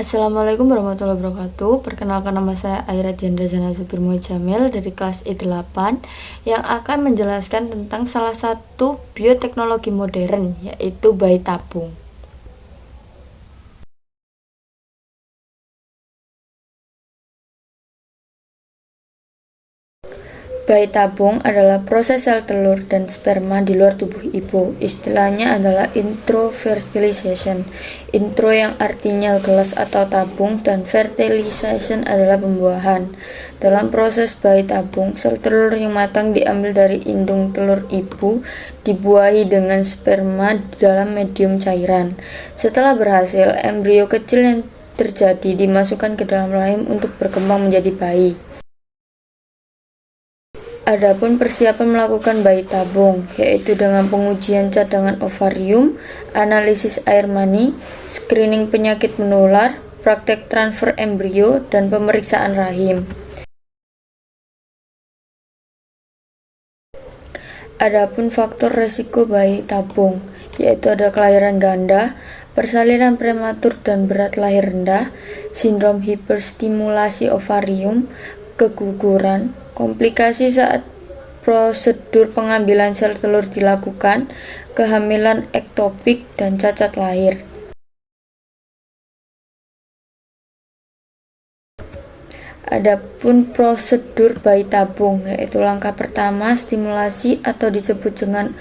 Assalamualaikum warahmatullahi wabarakatuh. Perkenalkan, nama saya Aira Diandra Zana Zubir Jamil dari kelas E8 yang akan menjelaskan tentang salah satu bioteknologi modern, yaitu bayi tabung. Bayi tabung adalah proses sel telur dan sperma di luar tubuh ibu. Istilahnya adalah introfertilization. Intro yang artinya gelas atau tabung, dan fertilization adalah pembuahan. Dalam proses bayi tabung, sel telur yang matang diambil dari indung telur ibu, dibuahi dengan sperma di dalam medium cairan. Setelah berhasil, embrio kecil yang terjadi dimasukkan ke dalam rahim untuk berkembang menjadi bayi. Adapun persiapan melakukan bayi tabung, yaitu dengan pengujian cadangan ovarium, analisis air mani, screening penyakit menular, praktek transfer embrio, dan pemeriksaan rahim. Adapun faktor resiko bayi tabung, yaitu ada kelahiran ganda, persalinan prematur dan berat lahir rendah, sindrom hiperstimulasi ovarium, keguguran, komplikasi saat prosedur pengambilan sel telur dilakukan, kehamilan ektopik, dan cacat lahir. Adapun prosedur bayi tabung, yaitu langkah pertama stimulasi atau disebut dengan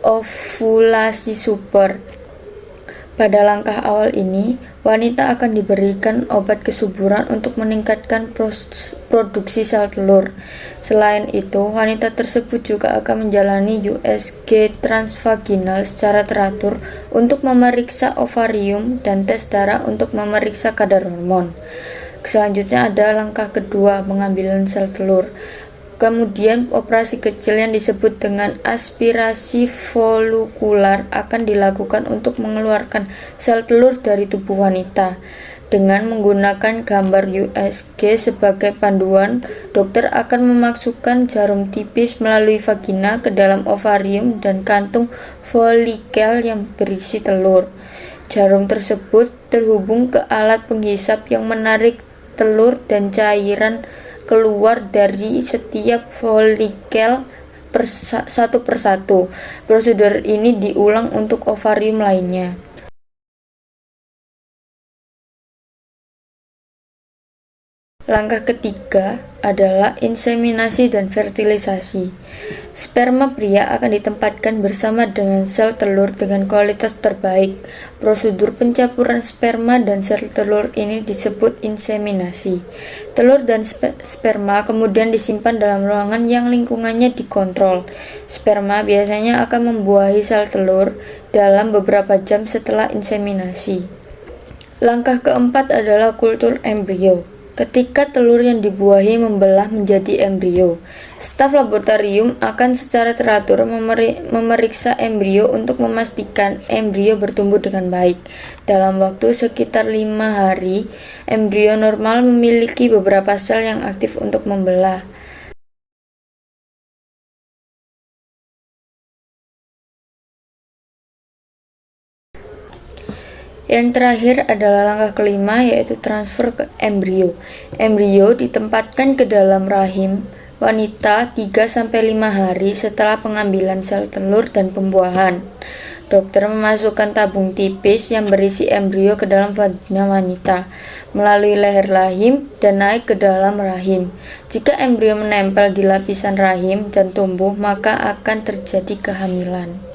ovulasi super. Pada langkah awal ini, wanita akan diberikan obat kesuburan untuk meningkatkan produksi sel telur. Selain itu, wanita tersebut juga akan menjalani USG transvaginal secara teratur untuk memeriksa ovarium dan tes darah untuk memeriksa kadar hormon. Selanjutnya ada langkah kedua, pengambilan sel telur. Kemudian operasi kecil yang disebut dengan aspirasi folikular akan dilakukan untuk mengeluarkan sel telur dari tubuh wanita. Dengan menggunakan gambar USG sebagai panduan, dokter akan memasukkan jarum tipis melalui vagina ke dalam ovarium dan kantung folikel yang berisi telur. Jarum tersebut terhubung ke alat penghisap yang menarik telur dan cairan keluar dari setiap folikel satu persatu. Prosedur ini diulang untuk ovarium lainnya. Langkah ketiga adalah inseminasi dan fertilisasi. Sperma pria akan ditempatkan bersama dengan sel telur dengan kualitas terbaik. Prosedur pencampuran sperma dan sel telur ini disebut inseminasi. Telur dan sperma kemudian disimpan dalam ruangan yang lingkungannya dikontrol. Sperma biasanya akan membuahi sel telur dalam beberapa jam setelah inseminasi. Langkah keempat adalah kultur embrio. Ketika telur yang dibuahi membelah menjadi embrio, staf laboratorium akan secara teratur memeriksa embrio untuk memastikan embrio bertumbuh dengan baik. Dalam waktu sekitar 5 hari, embrio normal memiliki beberapa sel yang aktif untuk membelah. Yang terakhir adalah langkah kelima, yaitu transfer ke embrio. Embrio ditempatkan ke dalam rahim wanita 3-5 hari setelah pengambilan sel telur dan pembuahan. Dokter memasukkan tabung tipis yang berisi embrio ke dalam vagina wanita melalui leher rahim dan naik ke dalam rahim. Jika embrio menempel di lapisan rahim dan tumbuh, maka akan terjadi kehamilan.